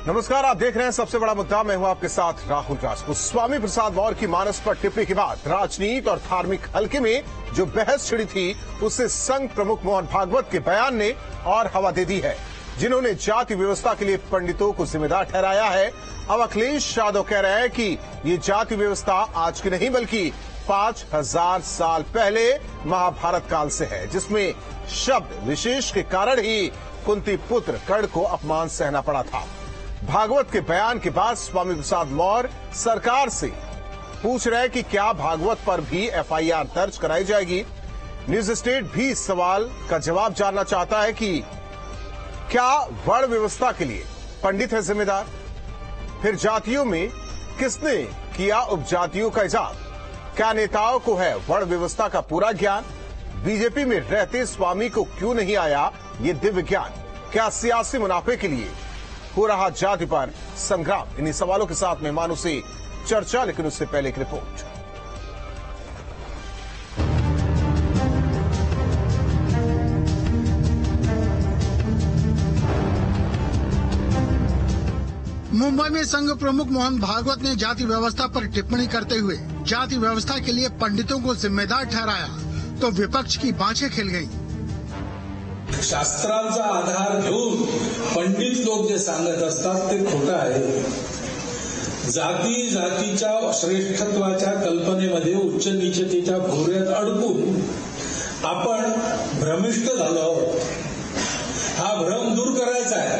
नमस्कार, आप देख रहे हैं सबसे बड़ा मुद्दा। मैं हूं आपके साथ राहुल राजपूत। स्वामी प्रसाद मौर्य की मानस पर टिप्पणी के बाद राजनीति और धार्मिक हलके में जो बहस छिड़ी थी, उससे संघ प्रमुख मोहन भागवत के बयान ने और हवा दे दी है, जिन्होंने जाति व्यवस्था के लिए पंडितों को जिम्मेदार ठहराया है। अब अखिलेश यादव कह रहे हैं कि ये जाति व्यवस्था आज की नहीं बल्कि 5000 साल पहले महाभारत काल से है, जिसमें शब्द विशेष के कारण ही कुंती पुत्र कर्ण को अपमान सहना पड़ा था। भागवत के बयान के बाद स्वामी प्रसाद मौर्य सरकार से पूछ रहे हैं कि क्या भागवत पर भी एफआईआर दर्ज कराई जाएगी। न्यूज स्टेट भी इस सवाल का जवाब जानना चाहता है कि क्या वर्ण व्यवस्था के लिए पंडित है जिम्मेदार? फिर जातियों में किसने किया उपजातियों का इजाद? क्या नेताओं को है वर्ण व्यवस्था का पूरा ज्ञान? बीजेपी में रहते स्वामी को क्यों नहीं आया ये दिव्य ज्ञान? क्या सियासी मुनाफे के लिए हो रहा जाति पर संग्राम? इन्हीं सवालों के साथ मेहमानों से चर्चा, लेकिन उससे पहले एक रिपोर्ट। मुंबई में संघ प्रमुख मोहन भागवत ने जाति व्यवस्था पर टिप्पणी करते हुए जाति व्यवस्था के लिए पंडितों को जिम्मेदार ठहराया, तो विपक्ष की बाँछें खिल गईं। शास्त्रांचा आधार घेऊन पंडित लोक जे सांगत असतात ते खोटं आहे। जाती जातीच्या श्रेष्ठत्वाच्या कल्पनेमध्ये उच्च नीचतेच्या भोवऱ्यात अडकून आपण भ्रमिष्ट झालो आहोत। हा भ्रम दूर करायचा आहे।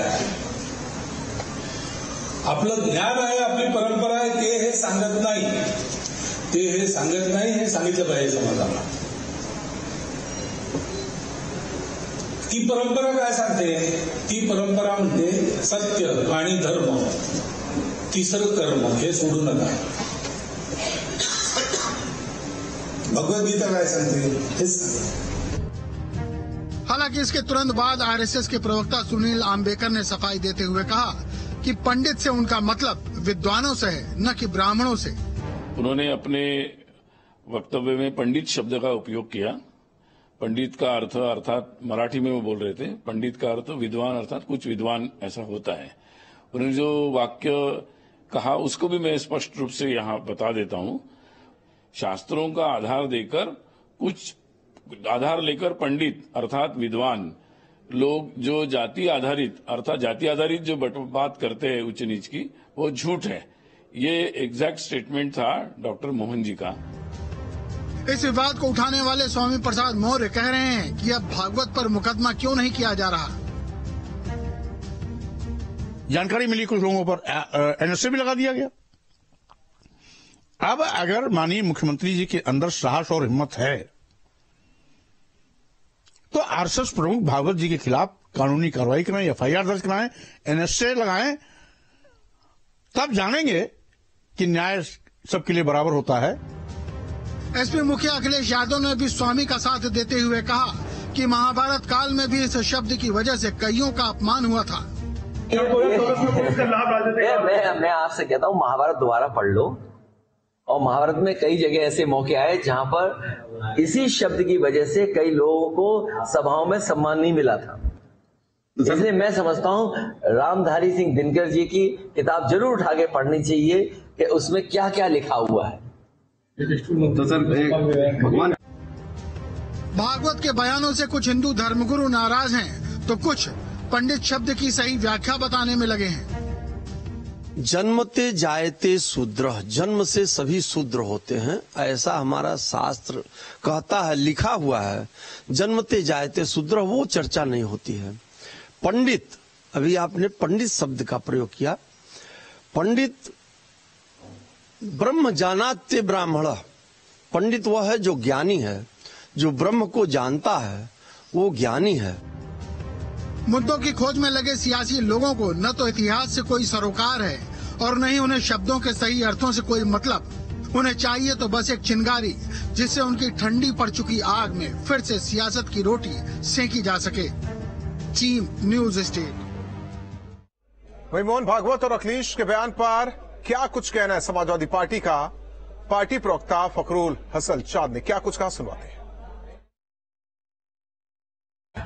आपलं ज्ञान आहे, आपली परंपरा आहे, ते हे सांगत नाही, हे सांगितलं पाहिजे समाजाला। ती परंपरा काय सांगते? ती परंपरा म्हणते सत्य आणि धर्म, तिसरं कर्म हे सोडू नका। भगवद्गीता काय सांगते? हेच सांगते। हालांकि इसके तुरंत बाद आरएसएस के प्रवक्ता सुनील आम्बेकर ने सफाई देते हुए कहा कि पंडित से उनका मतलब विद्वानों से है, न कि ब्राह्मणों से। उन्होंने अपने वक्तव्य में पंडित शब्द का उपयोग किया। पंडित का अर्थ अर्थात मराठी में वो बोल रहे थे, पंडित का अर्थ विद्वान अर्थात कुछ विद्वान ऐसा होता है। उन्होंने जो वाक्य कहा उसको भी मैं स्पष्ट रूप से यहाँ बता देता हूँ। शास्त्रों का आधार लेकर पंडित अर्थात विद्वान लोग जो जाति आधारित जो बात करते हैं उच्च नीच की, वो झूठ है। ये एग्जैक्ट स्टेटमेंट था डॉक्टर मोहन जी का। इस विवाद को उठाने वाले स्वामी प्रसाद मौर्य कह रहे हैं कि अब भागवत पर मुकदमा क्यों नहीं किया जा रहा। जानकारी मिली कुछ लोगों पर एनएसए भी लगा दिया गया। अब अगर माननीय मुख्यमंत्री जी के अंदर साहस और हिम्मत है तो आरएसएस प्रमुख भागवत जी के खिलाफ कानूनी कार्रवाई कराएं, एफआईआर दर्ज कराएं, एनएसए लगाएं, तब जानेंगे कि न्याय सबके लिए बराबर होता है। एसपी मुखिया अखिलेश यादव ने भी स्वामी का साथ देते हुए कहा कि महाभारत काल में भी इस शब्द की वजह से कईयों का अपमान हुआ था। मैं आपसे कहता हूँ, महाभारत दोबारा पढ़ लो, और महाभारत में कई जगह ऐसे मौके आए जहाँ पर इसी शब्द की वजह से कई लोगों को सभाओं में सम्मान नहीं मिला था। इसलिए मैं समझता हूँ रामधारी सिंह दिनकर जी की किताब जरूर उठा के पढ़नी चाहिए कि उसमें क्या क्या लिखा हुआ है। भागवत के बयानों से कुछ हिंदू धर्मगुरु नाराज हैं, तो कुछ पंडित शब्द की सही व्याख्या बताने में लगे हैं। जन्मते जायते शूद्र, जन्म से सभी शूद्र होते हैं, ऐसा हमारा शास्त्र कहता है, लिखा हुआ है। जन्मते जायते शूद्र, वो चर्चा नहीं होती है। पंडित, अभी आपने पंडित शब्द का प्रयोग किया। पंडित ब्रह्म जानाते ब्राह्मण, पंडित वह है जो ज्ञानी है, जो ब्रह्म को जानता है, वो ज्ञानी है। मुद्दों की खोज में लगे सियासी लोगों को न तो इतिहास से कोई सरोकार है और न ही उन्हें शब्दों के सही अर्थों से कोई मतलब। उन्हें चाहिए तो बस एक चिंगारी, जिससे उनकी ठंडी पड़ चुकी आग में फिर से सियासत की रोटी सेंकी जा सके। Chief news state. वहीं मोहन भागवत और अखिलेश के बयान पर क्या कुछ कहना है समाजवादी पार्टी का? पार्टी प्रवक्ता फखरुल हसन चांद ने क्या कुछ कहा, सुनवाते हैं।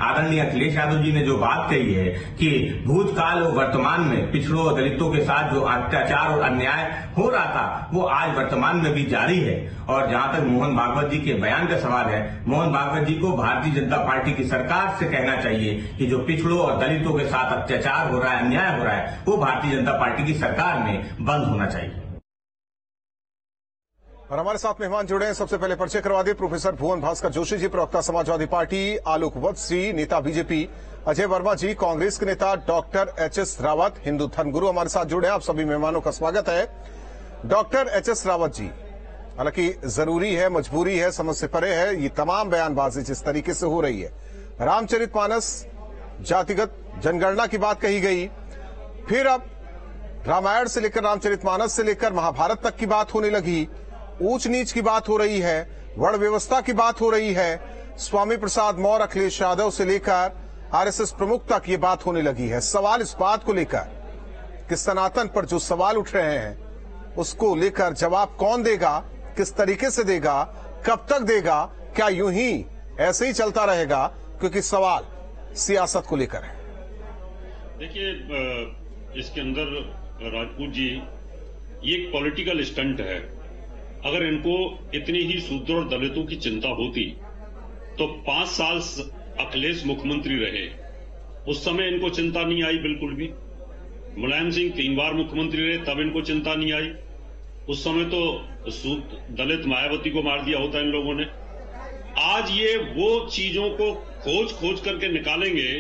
आदरणीय अखिलेश यादव जी ने जो बात कही है कि भूतकाल और वर्तमान में पिछड़ों और दलितों के साथ जो अत्याचार और अन्याय हो रहा था वो आज वर्तमान में भी जारी है। और जहां तक मोहन भागवत जी के बयान का सवाल है, मोहन भागवत जी को भारतीय जनता पार्टी की सरकार से कहना चाहिए कि जो पिछड़ों और दलितों के साथ अत्याचार हो रहा है, अन्याय हो रहा है, वो भारतीय जनता पार्टी की सरकार में बंद होना चाहिए। और हमारे साथ मेहमान जुड़े हैं। सबसे पहले परिचय करवा दिए प्रोफेसर भुवन भास्कर जोशी जी, प्रवक्ता समाजवादी पार्टी, आलोक वत्सी नेता बीजेपी, अजय वर्मा जी कांग्रेस के नेता, डॉक्टर एच.एस. रावत हिंदू धर्मगुरु हमारे साथ जुड़े हैं। आप सभी मेहमानों का स्वागत है। Doctor HS. रावत जी, हालांकि जरूरी है, मजबूरी है, समझ से परे है ये तमाम बयानबाजी जिस तरीके से हो रही है। रामचरितमानस, जातिगत जनगणना की बात कही गई, फिर अब रामायण से लेकर रामचरितमानस से लेकर महाभारत तक की बात होने लगी, ऊंच नीच की बात हो रही है, वर्ण व्यवस्था की बात हो रही है, स्वामी प्रसाद मौर्य, अखिलेश यादव से लेकर आरएसएस प्रमुख तक ये बात होने लगी है। सवाल इस बात को लेकर कि सनातन पर जो सवाल उठ रहे हैं उसको लेकर जवाब कौन देगा, किस तरीके से देगा, कब तक देगा, क्या यूं ही ऐसे ही चलता रहेगा, क्योंकि सवाल सियासत को लेकर है। देखिए, इसके अंदर राजपूत जी ये एक पॉलिटिकल स्टंट है। अगर इनको इतनी ही शूद्र और दलितों की चिंता होती तो 5 साल अखिलेश मुख्यमंत्री रहे, उस समय इनको चिंता नहीं आई बिल्कुल भी। मुलायम सिंह 3 बार मुख्यमंत्री रहे, तब इनको चिंता नहीं आई। उस समय तो दलित मायावती को मार दिया होता इन लोगों ने। आज ये वो चीजों को खोज करके निकालेंगे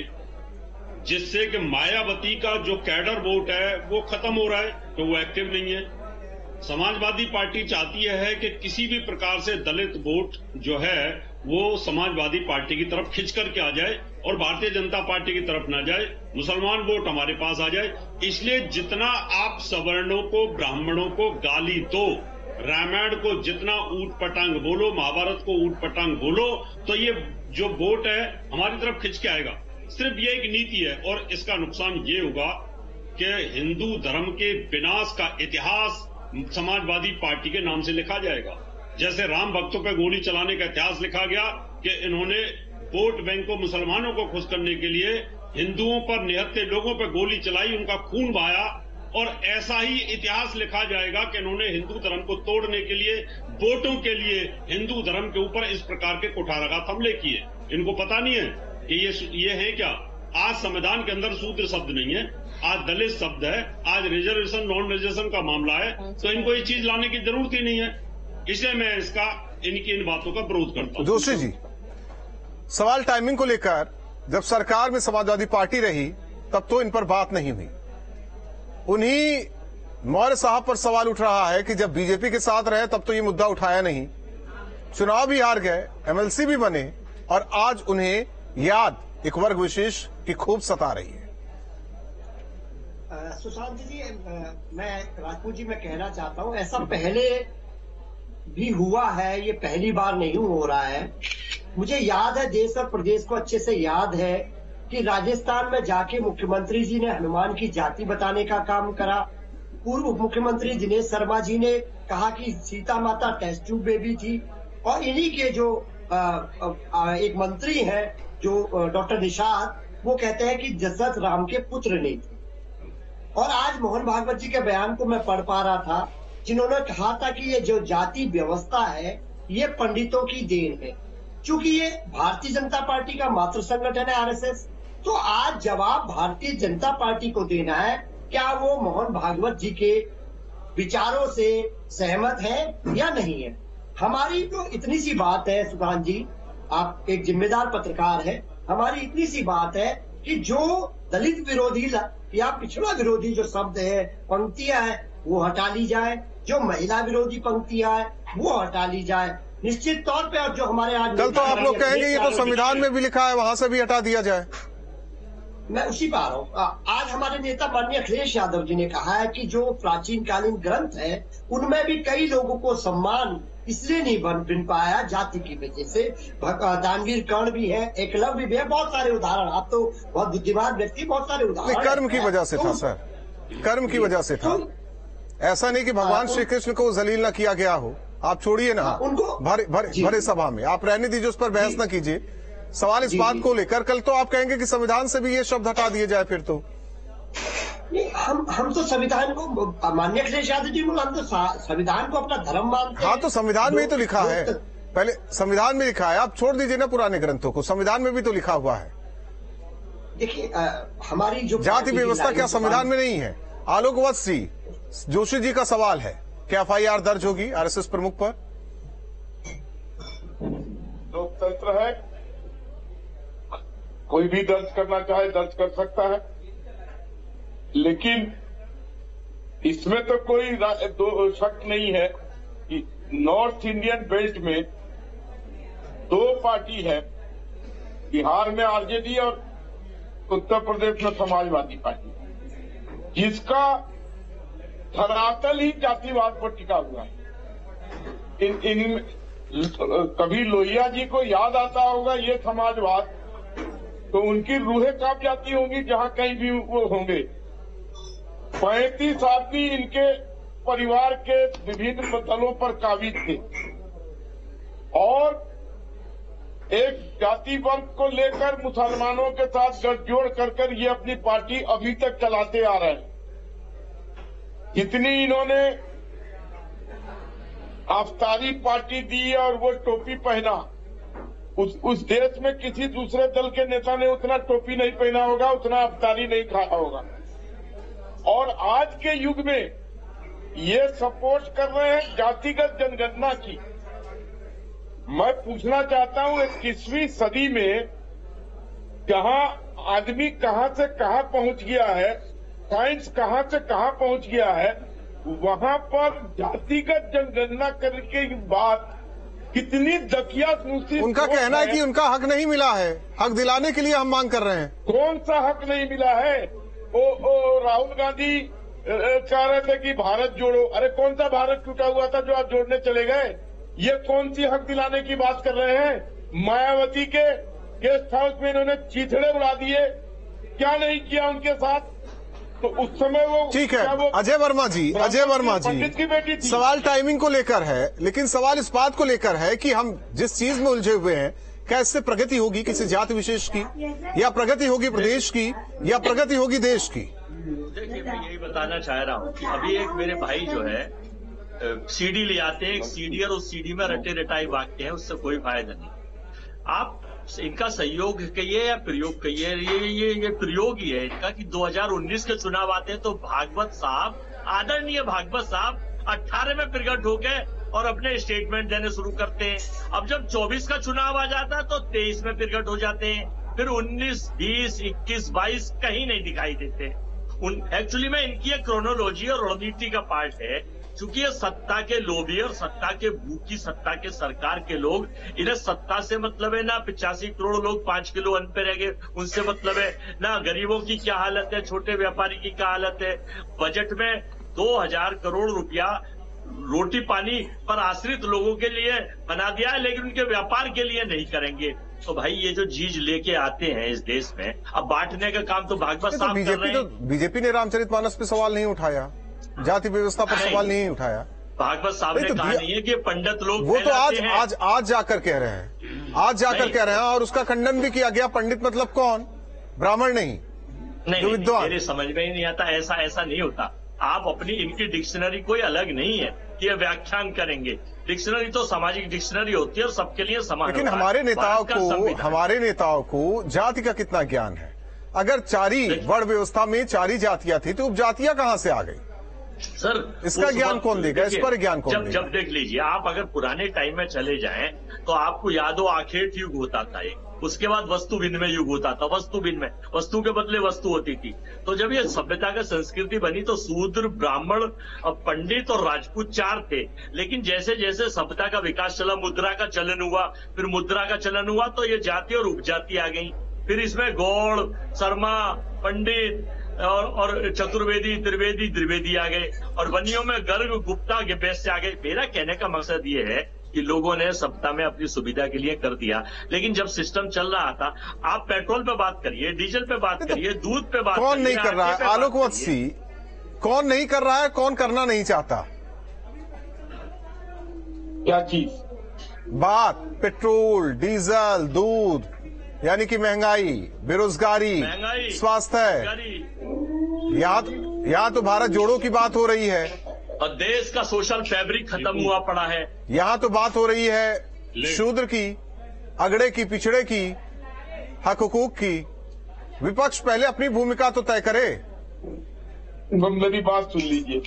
जिससे कि मायावती का जो कैडर वोट है वो खत्म हो रहा है, तो वो एक्टिव नहीं है। समाजवादी पार्टी चाहती है कि किसी भी प्रकार से दलित वोट जो है वो समाजवादी पार्टी की तरफ खिंच करके आ जाए और भारतीय जनता पार्टी की तरफ ना जाए, मुसलमान वोट हमारे पास आ जाए। इसलिए जितना आप सवर्णों को, ब्राह्मणों को गाली दो, रामायण को जितना ऊट पटांग बोलो, महाभारत को ऊट पटांग बोलो, तो ये जो वोट है हमारी तरफ खिंच के आएगा। सिर्फ ये एक नीति है और इसका नुकसान ये होगा कि हिंदू धर्म के विनाश का इतिहास समाजवादी पार्टी के नाम से लिखा जाएगा। जैसे राम भक्तों पर गोली चलाने का इतिहास लिखा गया कि इन्होंने वोट बैंक को, मुसलमानों को खुश करने के लिए हिंदुओं पर, निहत्थे लोगों पर गोली चलाई, उनका खून बहाया, और ऐसा ही इतिहास लिखा जाएगा कि इन्होंने हिंदू धर्म को तोड़ने के लिए, वोटों के लिए हिंदू धर्म के ऊपर इस प्रकार के कुठाराघात हमले किए। इनको पता नहीं है कि ये है क्या। आज संविधान के अंदर शूद्र शब्द नहीं है, आज दलित शब्द है, आज रिजर्वेशन नॉन रिजर्वेशन का मामला है, तो इनको ये चीज लाने की जरूरत ही नहीं है। इसलिए मैं इनकी इन बातों का विरोध करता हूं। जोशी जी, सवाल टाइमिंग को लेकर जब सरकार में समाजवादी पार्टी रही तब तो इन पर बात नहीं हुई। उन्हीं मौर्य साहब पर सवाल उठ रहा है कि जब बीजेपी के साथ रहे तब तो ये मुद्दा उठाया नहीं, चुनाव भी हार गए, एमएलसी भी बने, और आज उन्हें याद एक वर्ग विशेष की खूब सता रही है। सुशांत जी, मैं राजपूत जी मैं कहना चाहता हूं, ऐसा पहले भी हुआ है, ये पहली बार नहीं हो रहा है। मुझे याद है, देश और प्रदेश को अच्छे से याद है कि राजस्थान में जाके मुख्यमंत्री जी ने हनुमान की जाति बताने का काम करा। पूर्व उप मुख्यमंत्री दिनेश शर्मा जी ने कहा कि सीता माता टेस्ट ट्यूब बेबी थी, और इन्हीं के जो एक मंत्री हैं जो डॉक्टर निषाद, वो कहते हैं कि दशरथ राम के पुत्र नहीं थे। और आज मोहन भागवत जी के बयान को मैं पढ़ पा रहा था, जिन्होंने कहा था कि ये जो जाति व्यवस्था है ये पंडितों की देन है, क्योंकि ये भारतीय जनता पार्टी का मातृ संगठन है आरएसएस। तो आज जवाब भारतीय जनता पार्टी को देना है, क्या वो मोहन भागवत जी के विचारों से सहमत है या नहीं है। हमारी तो इतनी सी बात है सुशांत जी, आप एक जिम्मेदार पत्रकार है, हमारी इतनी सी बात है कि जो दलित विरोधी या पिछड़ा विरोधी जो शब्द है, पंक्तियां है, वो हटा ली जाए, जो महिला विरोधी पंक्तियां है वो हटा ली जाए। निश्चित तौर पे और जो हमारे आज कल तो आप लोग कहेंगे ये तो संविधान में भी लिखा है, वहां से भी हटा दिया जाए। मैं उसी पर आ रहा हूँ। आज हमारे नेता माननीय अखिलेश यादव जी ने कहा है कि जो प्राचीन कालीन ग्रंथ है उनमें भी कई लोगों को सम्मान इसलिए नहीं बन पाया जाति की वजह से। दानवीर कर्ण भी है, एकलव्य भी है, बहुत सारे उदाहरण। आप तो बहुत बुद्धिमान व्यक्ति, बहुत सारे उदाहरण। कर्म की वजह से था सर, कर्म की वजह से था, ऐसा नहीं कि भगवान श्री कृष्ण को जलील न किया गया हो। आप छोड़िए ना उनको भरे सभा में, आप रहने दीजिए, उस पर बहस न कीजिए। सवाल इस बात को लेकर, कल तो आप कहेंगे कि संविधान से भी ये शब्द हटा दिए जाए फिर तो। हम तो संविधान को मान्य अखिलेश यादव जी, हम तो संविधान को अपना धर्म मानते हैं। हाँ, तो संविधान में ही तो लिखा है, पहले संविधान में लिखा है, आप छोड़ दीजिए ना पुराने ग्रंथों को, संविधान में भी तो लिखा हुआ है। देखिए हमारी जो जाति व्यवस्था क्या संविधान में नहीं है? आलोक वत्सी जोशी जी का सवाल है, क्या FIR दर्ज होगी RSS प्रमुख पर? लोकतंत्र है, कोई भी दर्ज करना चाहे दर्ज कर सकता है, लेकिन इसमें तो कोई शक नहीं है कि नॉर्थ इंडियन बेल्ट में 2 पार्टी है, बिहार में RJD और उत्तर प्रदेश में समाजवादी पार्टी, जिसका धरातल ही जातिवाद पर टिका हुआ है। कभी लोहिया जी को याद आता होगा ये समाजवाद, तो उनकी रूहें कांप जाती होंगी जहां कहीं भी वो होंगे। 35 आदमी इनके परिवार के विभिन्न दलों पर काबिज थे और एक जाति वर्ग को लेकर मुसलमानों के साथ गठजोड़ कर ये अपनी पार्टी अभी तक चलाते आ रहे हैं। जितनी इन्होंने अफ्तारी पार्टी दी और वो टोपी पहना, उस देश में किसी दूसरे दल के नेता ने उतना टोपी नहीं पहना होगा, उतना अफ्तारी नहीं खाया होगा। और आज के युग में ये सपोर्ट कर रहे हैं जातिगत जनगणना की। मैं पूछना चाहता हूं 21वीं सदी में जहां आदमी कहां से कहां पहुंच गया है, साइंस कहां से कहां पहुंच गया है, वहां पर जातिगत जनगणना करने के बाद कितनी दकिया सूची। उनका कहना है कि उनका हक नहीं मिला है, हक दिलाने के लिए हम मांग कर रहे हैं। कौन सा हक नहीं मिला है? राहुल गांधी कह रहे थे कि भारत जोड़ो, अरे कौन सा भारत टूटा हुआ था जो आप जोड़ने चले गए? ये कौन सी हक दिलाने की बात कर रहे हैं? मायावती के गेस्ट हाउस में इन्होंने चीथड़े उड़ा दिए, क्या नहीं किया उनके साथ? तो उस समय वो ठीक है। अजय वर्मा जी, पंडित की बेटी थी। सवाल टाइमिंग को लेकर है, लेकिन सवाल इस बात को लेकर है कि हम जिस चीज में उलझे हुए हैं, क्या इससे प्रगति होगी किसी जाति विशेष की, या प्रगति होगी प्रदेश की, या प्रगति होगी देश की? देखिए, मैं यही बताना चाह रहा हूँ कि अभी एक मेरे भाई जो है CD ले आते हैं, एक CD और उस CD में रटे रटाई वाक्य है, उससे कोई फायदा नहीं। आप इनका सहयोग कहिए या प्रयोग कहिए, ये प्रयोग ही है इनका कि 2019 के चुनाव आते हैं तो भागवत साहब, आदरणीय भागवत साहब 18 में प्रकट होके और अपने स्टेटमेंट देने शुरू करते हैं। अब जब 24 का चुनाव आ जाता है तो 23 में प्रकट हो जाते हैं, फिर 19, 20, 21, 22 कहीं नहीं दिखाई देते। एक्चुअली में इनकी एक क्रोनोलॉजी और रणनीति का पार्ट है, क्योंकि ये सत्ता के लोभी और सत्ता के भूखी सत्ता के सरकार के लोग, इन्हें सत्ता से मतलब है ना 85 करोड़ लोग 5 किलो अन्न पे रह गए उनसे मतलब है ना, गरीबों की क्या हालत है, छोटे व्यापारी की क्या हालत है। बजट में 2000 करोड़ रुपया रोटी पानी पर आश्रित लोगों के लिए बना दिया है, लेकिन उनके व्यापार के लिए नहीं करेंगे। तो भाई ये जो चीज लेके आते हैं इस देश में, अब बांटने का काम तो भागवत साहब कर रहे हैं। बीजेपी ने रामचरितमानस पे सवाल नहीं उठाया, जाति व्यवस्था पर सवाल नहीं उठाया। भागवत साहब ने कहा नहीं है कि पंडित लोग वो तो आज जाकर कह रहे हैं, आज जाकर कह रहे हैं, और उसका खंडन भी किया गया। पंडित मतलब कौन? ब्राह्मण नहीं, विद्वान। मेरे समझ में ही नहीं आता, ऐसा नहीं होता। आप अपनी इनकी डिक्शनरी कोई अलग नहीं है कि ये व्याख्यान करेंगे। डिक्शनरी तो सामाजिक डिक्शनरी होती है और सबके लिए समान। लेकिन हमारे नेताओं को जाति का कितना ज्ञान है? अगर 4 वर्ण व्यवस्था में 4 जातियां थी तो उपजातियां कहां से आ गई? सर इसका ज्ञान कौन देगा? इस पर ज्ञान कौन देगा? जब देख लीजिए आप, अगर पुराने टाइम में चले जाएं तो आपको याद हो आखेट युग होता था एक, उसके बाद वस्तु विनिमय युग होता था। वस्तु विनिमय, वस्तु के बदले वस्तु होती थी। तो जब ये सभ्यता का संस्कृति बनी तो शूद्र, ब्राह्मण, पंडित और राजपूत 4 थे। लेकिन जैसे जैसे सभ्यता का विकास चला, मुद्रा का चलन हुआ, फिर मुद्रा का चलन हुआ तो ये जाति और उपजाति आ गई। फिर इसमें गौड़, शर्मा, पंडित और चतुर्वेदी, त्रिवेदी, द्विवेदी आ गए, और वनियों में गर्ग, गुप्ता, वैश्य आ गए। मेरा कहने का मकसद ये है कि लोगों ने सत्ता में अपनी सुविधा के लिए कर दिया, लेकिन जब सिस्टम चल रहा था, आप पेट्रोल पे बात करिए, डीजल पे बात करिए, दूध पे बात करिए, कौन नहीं कर रहा है? आलोक वत्सी, कौन नहीं कर रहा है? कौन करना नहीं चाहता? क्या चीज? बात पेट्रोल, डीजल, दूध, यानी कि महंगाई, बेरोजगारी, स्वास्थ्य, यहाँ तो भारत जोड़ो की बात हो रही है और देश का सोशल फैब्रिक खत्म हुआ पड़ा है। यहाँ तो बात हो रही है शूद्र की, अगड़े की, पिछड़े की, हक हुकूक की। विपक्ष पहले अपनी भूमिका तो तय करे। मेरी बात सुन लीजिए।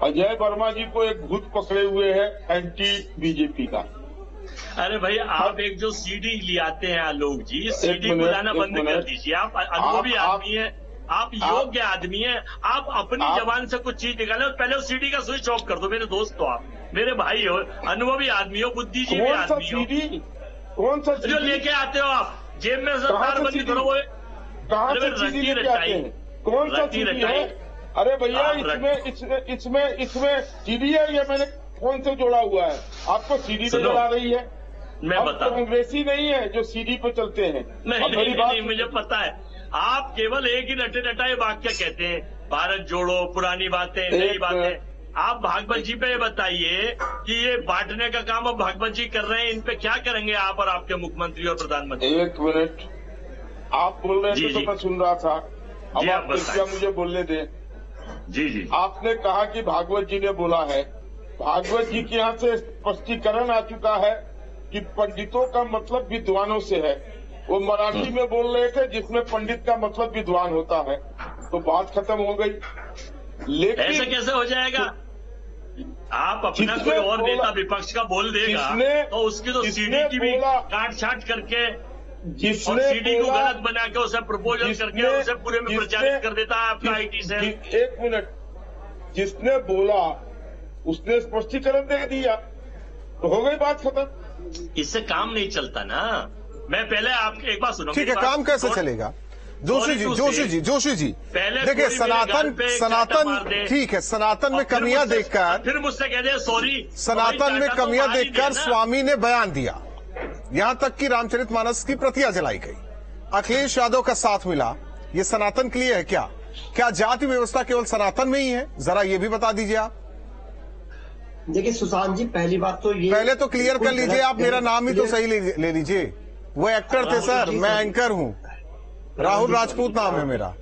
अजय वर्मा जी को एक भूत पकड़े हुए है एंटी बीजेपी का। अरे भाई, आप एक जो सीडी ले आते हैं आलोक जी, सीडी बुलाना बंद कर दीजिए। आप अनुभवी आदमी है, आप योग्य आदमी है, आप अपनी जबान से कुछ चीज निकाले, पहले उस सीडी का स्विच ऑफ कर दो। मेरे दोस्त हो आप, मेरे भाई हो, अनुभवी आदमी हो, बुद्धिजीवी आदमी हो। कौन सा जो लेके आते हो आप जेब में सरकार बंद करो। वो कहाँ से सीडी लेके आते हैं? कौन सा सीडी है? अरे भैया, इसमें सीडी है, ये मैंने फोन से जोड़ा हुआ है। आपको सीडी पे चला रही है। मैं बता, कांग्रेसी नहीं है जो सीडी पे चलते हैं। नहीं, मुझे पता है। आप केवल एक ही रटे रटाए वाक्य कहते हैं, भारत जोड़ो, पुरानी बातें, नई बातें। आप भागवत जी पे बताइए कि ये बांटने का काम अब भागवत जी कर रहे हैं, इन पे क्या करेंगे आप और आपके मुख्यमंत्री और प्रधानमंत्री? एक मिनट, आप बोल रहे थे तो मैं सुन रहा था। अब आप कृपया मुझे बोलने दें। जी, आपने कहा कि भागवत जी ने बोला है। भागवत जी के यहाँ से स्पष्टीकरण आ चुका है कि पंडितों का मतलब विद्वानों से है। वो मराठी में बोल रहे थे जिसमें पंडित का मतलब विद्वान होता है, तो बात खत्म हो गई। लेकिन ऐसे कैसे हो जाएगा? आप अपना कोई और नेता विपक्ष का बोल देगा तो उसकी तो सीडी की भी काट छाट करके, जिसने सीडी को गलत बना के उसे प्रपोजल करके उसे पूरे में प्रचारित कर देता है आपका आईटी से। एक मिनट, जिसने बोला उसने स्पष्टीकरण दे दिया तो हो गई बात खत्म। इससे काम नहीं चलता ना। मैं पहले आपकी एक बात सुनो। ठीक है, काम कैसे चलेगा? जोशी जी देखिए, सनातन ठीक है, सनातन में कमियां देखकर, फिर मुझसे कह दे सॉरी, सनातन में कमियां देखकर स्वामी ने बयान दिया। यहां तक कि रामचरितमानस की प्रतियां जलाई गई, अखिलेश यादव का साथ मिला। ये सनातन के लिए है क्या? क्या जाति व्यवस्था केवल सनातन में ही है? जरा ये भी बता दीजिए आप। देखिए सुशांत जी, पहली बात तो ये, पहले तो क्लियर कर लीजिए आप, मेरा नाम ही तो सही ले लीजिए। वो एक्टर थे सर, मैं एंकर हूँ। राहुल राजपूत नाम है मेरा।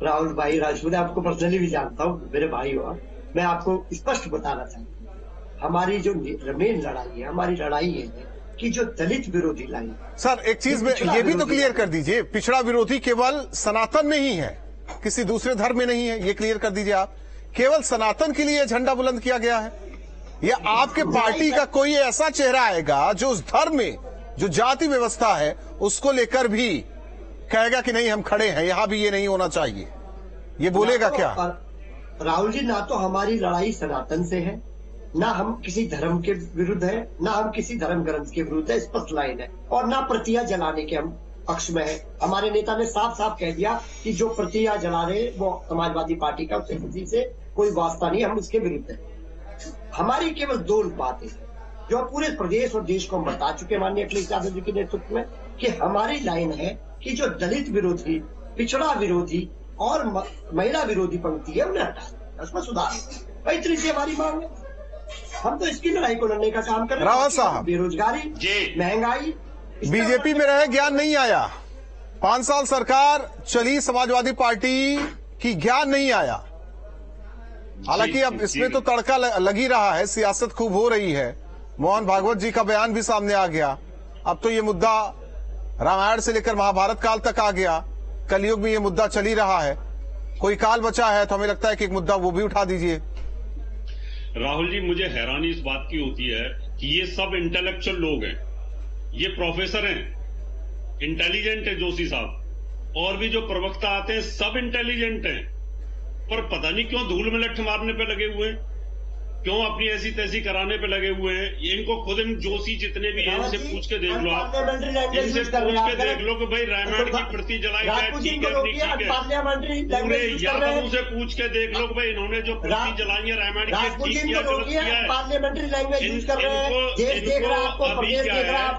राहुल भाई राजपूत, आपको पर्सनली भी जानता हूँ, मेरे भाई हो। मैं आपको स्पष्ट बताना चाहता हूँ, हमारी जो मेन लड़ाई है, हमारी लड़ाई है कि जो दलित विरोधी लाइन। सर एक चीज में ये भी तो क्लियर कर दीजिए, पिछड़ा विरोधी केवल सनातन में ही है, किसी दूसरे धर्म में नहीं है। ये क्लियर कर दीजिए आप। केवल सनातन के लिए झंडा बुलंद किया गया है, या आपके पार्टी का कोई ऐसा चेहरा आएगा जो उस धर्म में जो जाति व्यवस्था है उसको लेकर भी कहेगा कि नहीं हम खड़े हैं, यहां भी ये नहीं होना चाहिए, ये बोलेगा क्या? राहुल जी, ना तो हमारी लड़ाई सनातन से है, ना हम किसी धर्म के विरुद्ध है, ना हम किसी धर्म ग्रंथ के विरुद्ध है, स्पष्ट लाइन है। और ना प्रतियां जलाने के हम पक्ष में है। हमारे नेता ने साफ साफ कह दिया कि जो प्रतियां जला रहे वो समाजवादी पार्टी का, उससे किसी से कोई वास्ता नहीं, हम उसके विरुद्ध है। हमारी केवल दो बातें जो पूरे प्रदेश और देश को हम बता चुके माननीय अखिलेश यादव जी के नेतृत्व में, कि हमारी लाइन है कि जो दलित विरोधी, पिछड़ा विरोधी और महिला विरोधी पंक्ति है उन्हें हटा, उसमें सुधार। इतनी सी हमारी मांग है। हम तो इसकी लड़ाई को लड़ने का काम कर रहे हैं। रावत साहब, बेरोजगारी, महंगाई, बीजेपी में रहे ज्ञान नहीं आया। 5 साल सरकार चली समाजवादी पार्टी की, ज्ञान नहीं आया। हालांकि अब इसमें तो तड़का लगी रहा है, सियासत खूब हो रही है। मोहन भागवत जी का बयान भी सामने आ गया। अब तो ये मुद्दा रामायण से लेकर महाभारत काल तक आ गया। कलयुग में ये मुद्दा चल ही रहा है। कोई काल बचा है तो हमें लगता है कि एक मुद्दा वो भी उठा दीजिए। राहुल जी, मुझे हैरानी इस बात की होती है कि ये सब इंटेलेक्चुअल लोग हैं, ये प्रोफेसर हैं, इंटेलिजेंट है जोशी साहब, और भी जो प्रवक्ता आते हैं सब इंटेलिजेंट हैं, पर पता नहीं क्यों धूल में लठ मारने पे लगे हुए हैं, क्यों अपनी ऐसी तैसी कराने पे लगे हुए हैं। इनको खुद इन जोशी जितने भी हैं इनसे पूछ के देख लो, आप इनसे पूछ के देख लो कि भाई रामायण की प्रति जलाई जाए, ठीक है नहीं ठीक है। पूरे यादवों से पूछ के देख लो कि भाई इन्होंने जो प्रति जलाई है रामायण की, ठीक किया गलत किया है। इनको अभी क्या है,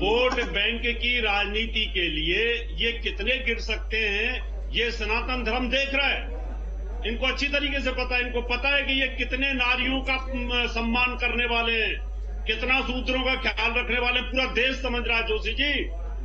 वोट बैंक की राजनीति के लिए ये कितने गिर सकते हैं ये सनातन धर्म देख रहा है। इनको अच्छी तरीके से पता है, इनको पता है कि ये कितने नारियों का सम्मान करने वाले हैं, कितना सूत्रों का ख्याल रखने वाले पूरा देश समझ रहा है। जोशी जी,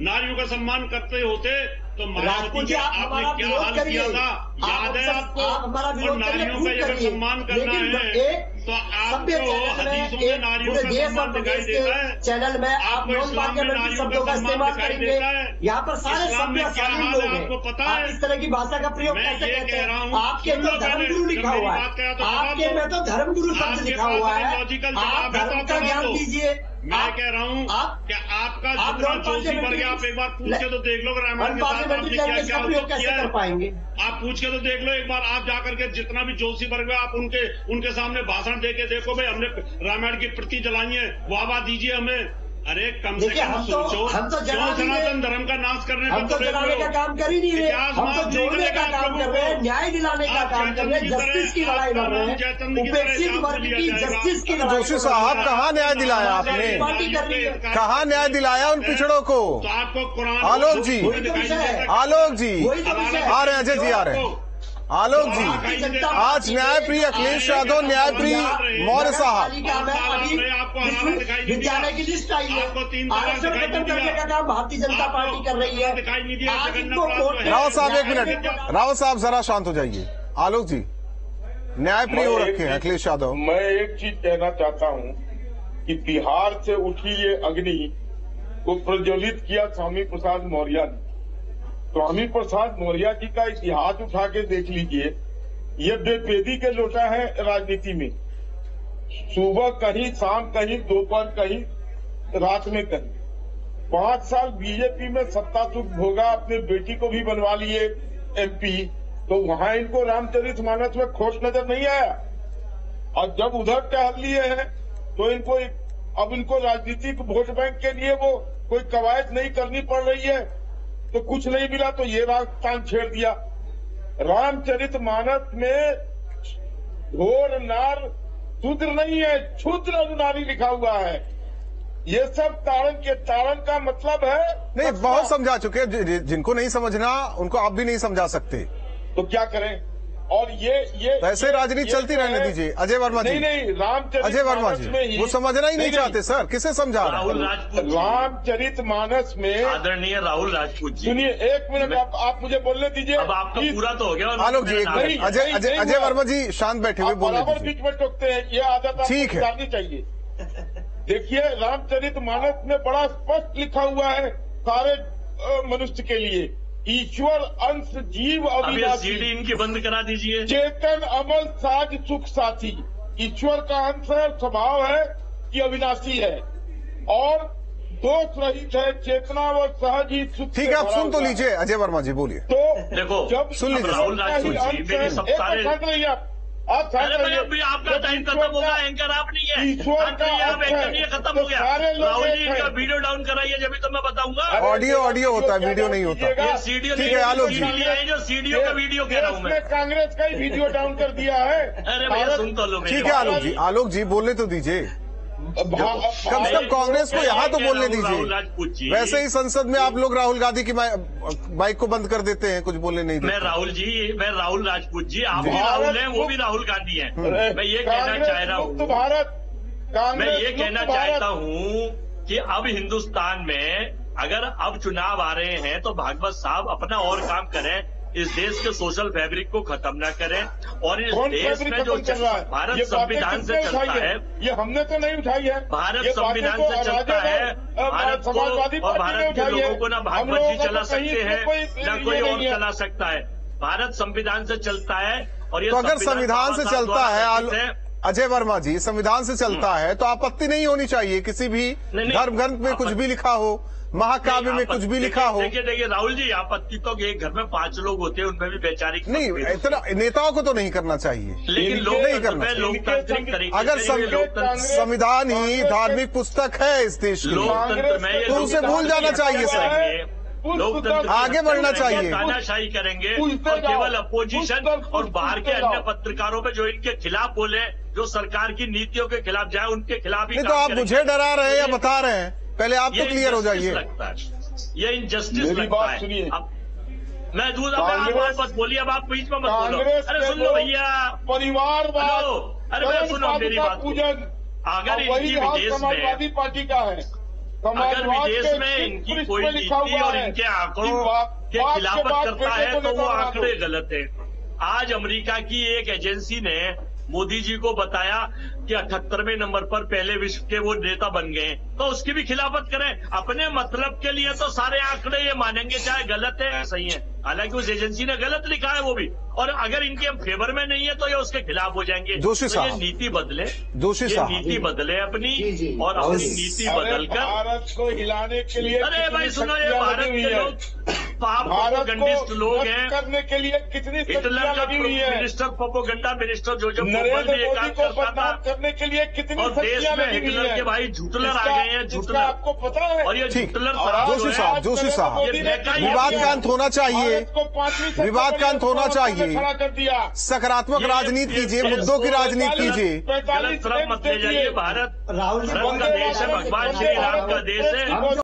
नारियों का सम्मान करते होते तो मायावती जी आपने क्या हाल किया था याद है आपको। और नारियों का अगर सम्मान करना है तो आपको हदीसों में नारियों का सम्मान दिखाई देता है, चैनल में आप नॉन पार्लियामेंट्री शब्दों का इस्तेमाल करेंगे। यहाँ पर सारे सभ्य शामिल लोग हैं, आपको पता है इस तरह की भाषा का प्रयोग कैसे कहते हैं। आपके में धर्मगुरु लिखा हुआ है, आपके में तो धर्मगुरु शब्द लिखा हुआ है। आप धर्म का ज्ञान दीजिए। मैं कह रहा हूँ कि आपका जितना जोशी वर्ग आप एक बार पूछ के तो देख लो रामायण के साथ आपने क्या क्या किया है। पाएंगे आप पूछ के तो देख लो एक बार, आप जाकर के जितना भी जोशी वर्ग है आप उनके सामने भाषण दे के देखो भाई हमने रामायण की प्रति जलाई है, वाह दीजिए हमें। अरे कम से कम सोचो, क्यों सनातन धर्म का नाश करने हम तो जलाने का काम कर ही नहीं रहे, हम तो जोड़ने का काम कर रहे हैं, न्याय दिलाने का काम कर रहे हैं, जस्टिस की लड़ाई लड़ रहे हैं, उपेक्षित वर्ग की जस्टिस की लड़ाई। जोशी साहब कहाँ न्याय दिलाया आपने, कहाँ न्याय दिलाया उन पिछड़ों को। आलोक जी, आलोक जी आ रहे हैं, अजय जी आ रहे हैं। आलोक जी, आज न्यायप्रिय अखिलेश यादव, न्यायप्रिय मौर्य साहब, विद्यालय की लिस्ट आई है, आरक्षण खत्म करने का काम भारतीय जनता पार्टी कर रही है। रावत साहब एक मिनट, रावत साहब जरा शांत हो जाइए। आलोक जी, न्यायप्रिय हो रखे हैं अखिलेश यादव। मैं एक चीज कहना चाहता हूँ कि बिहार से उठी ये अग्नि को प्रज्वलित किया स्वामी प्रसाद मौर्य ने। स्वामी प्रसाद मौर्य जी का इतिहास उठा के देख लीजिए, ये बेपेदी के लोटा है राजनीति में। सुबह कहीं, शाम कहीं, दोपहर कहीं, रात में कहीं। 5 साल बीजेपी में सत्ता सुख भोगा, अपने बेटी को भी बनवा लिए एमपी, तो वहां इनको रामचरितमानस में खोट नजर नहीं आया। और जब उधर टहल लिए हैं तो इनको राजनीतिक वोट बैंक के लिए वो कोई कवायद नहीं करनी पड़ रही है, तो कुछ नहीं मिला तो ये राजस्थान छेड़ दिया। रामचरितमानस में घोर नार शूद्र नहीं है, क्षुद्र अनुनारी लिखा हुआ है। ये सब तारण का मतलब है। नहीं, बहुत समझा चुके, जिनको नहीं समझना उनको आप भी नहीं समझा सकते, तो क्या करें। और ये वैसे राजनीति चलती रहने दीजिए। अजय वर्मा जी, नहीं अजय वर्मा जी वो समझना ही नहीं चाहते सर, किसे समझा रहे राहुल राजपूत, रामचरितमानस में आदरणीय राहुल राजपूत जी, सुनिए एक मिनट, आप मुझे बोलने दीजिए। अब आपका पूरा तो हो गया। आलोक जी एक मिनट, अजय वर्मा जी शांत बैठे हुए बोलने बराबर बीच में टोकते हैं, ये आदत ठीक है, जाननी चाहिए। देखिए रामचरितमानस में बड़ा स्पष्ट लिखा हुआ है सारे मनुष्य के लिए, ईश्वर अंश जीव अविनाशी, सीडी इनकी बंद करा दीजिए, चेतन अमल साज सुख साथी। ईश्वर का अंश है, स्वभाव है कि अविनाशी है और दोष रहित है, चेतना व सहज ही सुख। ठीक है, आप सुन तो लीजिए अजय वर्मा जी, बोलिए। तो देखो जब सुन लीजिए राहुल राजपूत जी, मेरे सब सारे आपका टाइम खत्म होगा, एंकर आप नहीं है, ईश्वर का आप एंकर नहीं खत्म हो गया। राहुल जी का वीडियो डाउन कराइए, जब तो मैं बताऊंगा। ऑडियो होता है, वीडियो नहीं होता। ये सीडियो ठीक है आलोक जी, जो सीडियो का वीडियो कह रहा हूँ मैं, कांग्रेस का ही वीडियो डाउन कर दिया है। अरे भैया सुन तो लो। ठीक है आलोक जी बोलने तो दीजिए, कम से कम कांग्रेस को यहाँ तो बोलने दीजिए। वैसे ही संसद में आप लोग राहुल गांधी की माइक को बंद कर देते हैं, कुछ बोलने नहीं देते। मैं राहुल राजपूत जी, आप भी राहुल हैं, वो भी राहुल गांधी हैं। मैं ये कहना चाह रहा हूँ, मैं ये कहना चाहता हूँ कि अब हिंदुस्तान में अगर अब चुनाव आ रहे हैं तो भागवत साहब अपना और काम करें, इस देश के सोशल फैब्रिक को खत्म न करें। और इस देश में जो भारत संविधान से चलता है, ये हमने तो नहीं उठाई है, भारत संविधान से चलता है, भारत को और भारत के लोगों को ना भागवत जी चला सकते हैं ना कोई और चला सकता है। भारत संविधान से चलता है और ये तो अगर संविधान से चलता है अजय वर्मा जी, संविधान से चलता है तो आपत्ति नहीं होनी चाहिए। किसी भी धर्म ग्रंथ में कुछ भी लिखा हो, महाकाव्य में कुछ भी लिखा हो। देखिए राहुल जी, आपत्ति तो एक घर में 5 लोग होते हैं, उनमें भी बेचारी नहीं, इतना नेताओं को तो नहीं करना चाहिए, लेकिन नहीं करना। लोकतांत्रिक तरीके अगर संविधान ही धार्मिक पुस्तक है इस देश की, तो उसे भूल जाना चाहिए सर। लोकतंत्र आगे बढ़ना चाहिए, तानाशाही करेंगे और केवल अपोजिशन और बाहर के अन्य पत्रकारों पे जो इनके खिलाफ बोले, जो सरकार की नीतियों के खिलाफ जाए, उनके खिलाफ ही। नहीं तो आप मुझे डरा रहे हैं या बता रहे हैं, पहले आप तो क्लियर हो जाइए। ये इनजस्टिस लगता है। मैं दूध आप मत बोलिए, अब आप बीच में मत बोलो। अरे सुन लो भैया, परिवारवाद, अरे भैया सुनो मेरी बात, अगर वही इनकी हाल विदेश में समाजवादी पार्टी का है। अगर विदेश में इनकी कोई नीति और इनके आंकड़ों के खिलाफत करता है तो वो आंकड़े गलत है। आज अमेरिका की एक एजेंसी ने मोदी जी को बताया कि 78वें नंबर पर पहले विश्व के वो नेता बन गए, तो उसकी भी खिलाफत करें। अपने मतलब के लिए तो सारे आंकड़े ये मानेंगे, चाहे गलत है या सही है। हालांकि उस एजेंसी ने गलत लिखा है वो भी, और अगर इनके फेवर में नहीं है तो ये उसके खिलाफ हो जाएंगे। जोशी साहब, तो ये नीति बदले, जोशी साहब, नीति बदले अपनी, और अपनी नीति बदलकर भारत को हिलाने के लिए, अरे भाई सुनो, ये भारत के लोग प्रोपोगंडिस्ट लोग हैं, करने के लिए कितनी हिटलर का मिनिस्टर, प्रोपोगंडा मिनिस्टर जोसेफ गोबल भी एक काम करता था, करने के लिए कितनी, और देश में हिटलर के भाई झूठलर आ गए हैं, झूठलर, आपको पता है। और ये झूठलर जोशी साहब, विवाद का अंत होना चाहिए, विवाद का अंत होना चाहिए। खड़ा कर दिया। सकारात्मक राजनीति कीजिए, मुद्दों की राजनीति कीजिए। गलत तरफ मत ले जाइए। भारत धर्म का देश है, भगवान श्री राम का देश है।